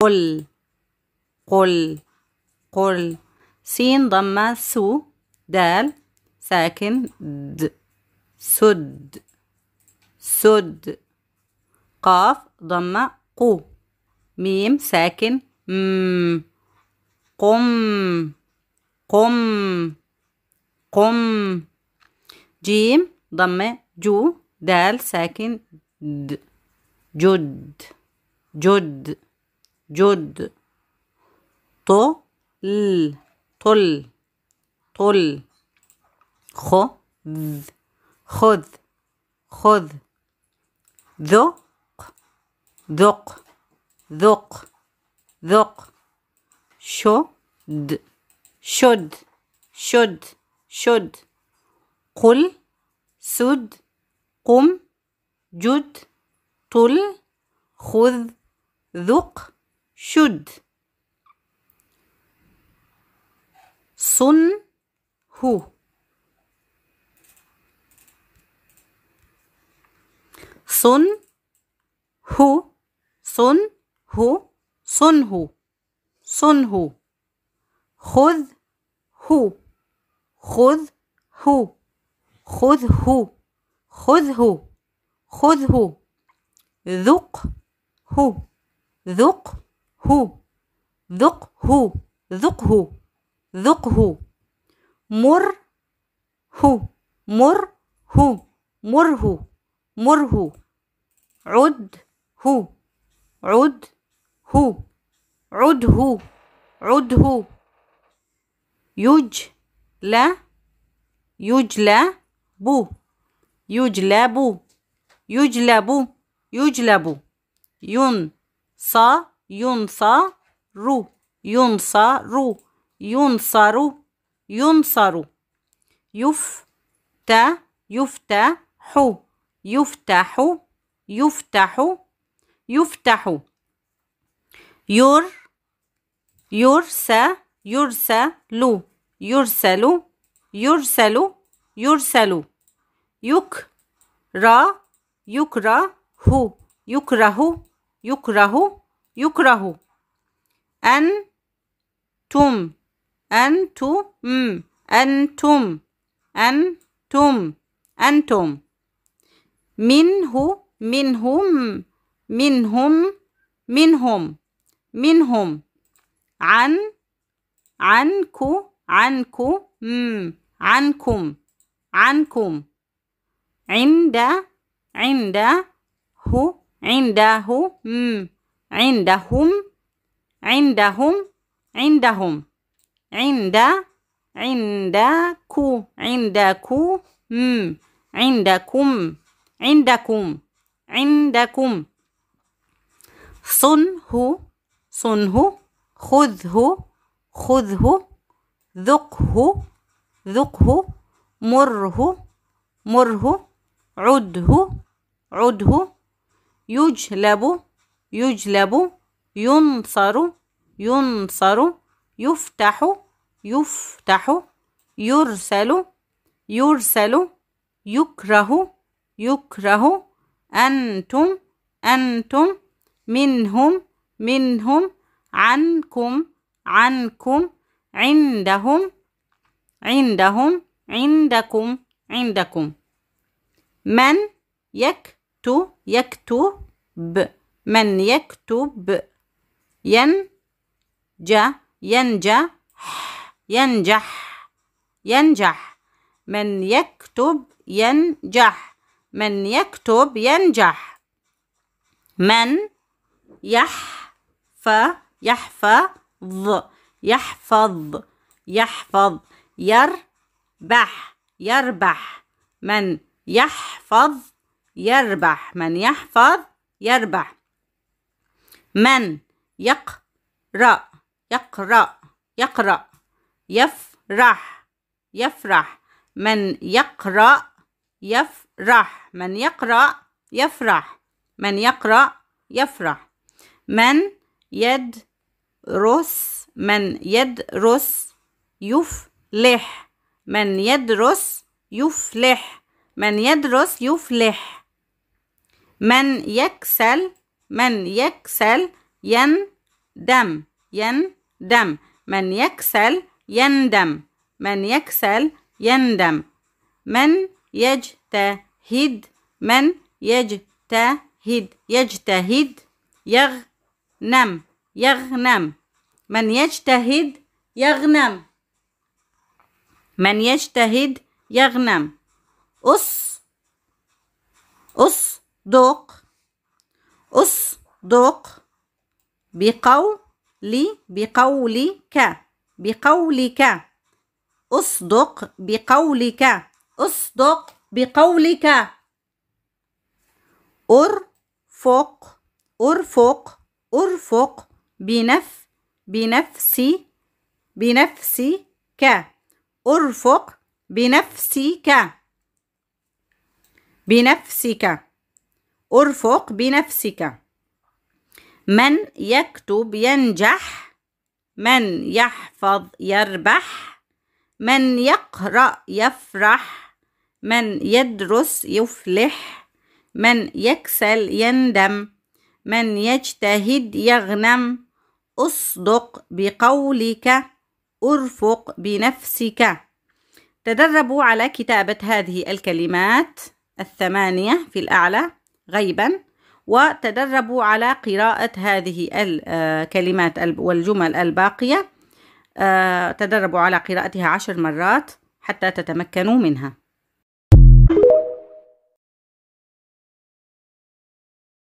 قل قل قل. سين ضمة سو. دال ساكن د سد سد. قاف ضمة قو. ميم ساكن م قم قم قم. جيم ضمة جو. دال ساكن د جد جد جد. طل طل طل. خذ خذ خذ. ذق ذق ذق ذق. شد شد شد شد. قل سد قم جد طل خذ ذق شد. صن هو. صن هو صن هو صن هو صن هو. خذ هو خذ هو خذ هو خذ هو خذ هو. ذق هو ذق هو ذق هو ذق هو ذق هو. مر هو مر هو مر هو مر هو. عد هو عد هو عد هو عد هو. يجلى يجلى بو يجلب يجلب يجلب. ينصى ينصى رو ينصى رو ينصر ينصر. يفتح يفتح يفتح يفتح يفتح. يرسى يرسل يرسل يرسل يرسل. يكره يكره يكره يكره يكره. أنتم أنتم أنتم أنتم أنتم. منه منهم منهم منهم منهم. عنكو عنكو عنكم عنكم. عنده عنده عنده عندهم عندهم عندهم. عندكو عندكو عندكم عندكم عندكم. صنه صنه. خذه خذه. ذقه ذقه. مره مره. عده عده. يجلب يجلب. ينصر ينصر. يفتح يفتح. يرسل يرسل. يكره يكره. أنتم أنتم. منهم منهم. عنكم عنكم. عندهم عندهم عندكم عندكم. من يكتب يكتب من يكتب. ينجح ينجح ينجح ينجح. من يكتب ينجح من يكتب ينجح. من يحفظ يحفظ يحفظ. يربح يربح. من يحفظ يربح من يحفظ يربح. من يقرأ يقرأ يقرأ. يفرح يفرح. من يقرأ يفرح من يقرأ يفرح من يقرأ يفرح. من يدرس من يدرس يفلح من يدرس يفلح من يدرس يفلح. من يكسل ينجح يندم يندم. من يكسل يندم. من يكسل يندم. من يجتهد. من يجتهد. يجتهد يغنم. يغنم. من يجتهد يغنم. من يجتهد يغنم. أصدق. أصدق بقولك. بقولك. أصدق بقولك. أصدق بقولك. أرفق. أرفق. أرفق بنفسك. أرفق بنفسك. بنفسك. أرفق بنفسك. من يكتب ينجح. من يحفظ يربح. من يقرأ يفرح. من يدرس يفلح. من يكسل يندم. من يجتهد يغنم. أصدق بقولك. أرفق بنفسك. تدربوا على كتابة هذه الكلمات 8 في الأعلى غيبا، وتدربوا على قراءة هذه الكلمات والجمل الباقية. تدربوا على قراءتها 10 مرات حتى تتمكنوا منها.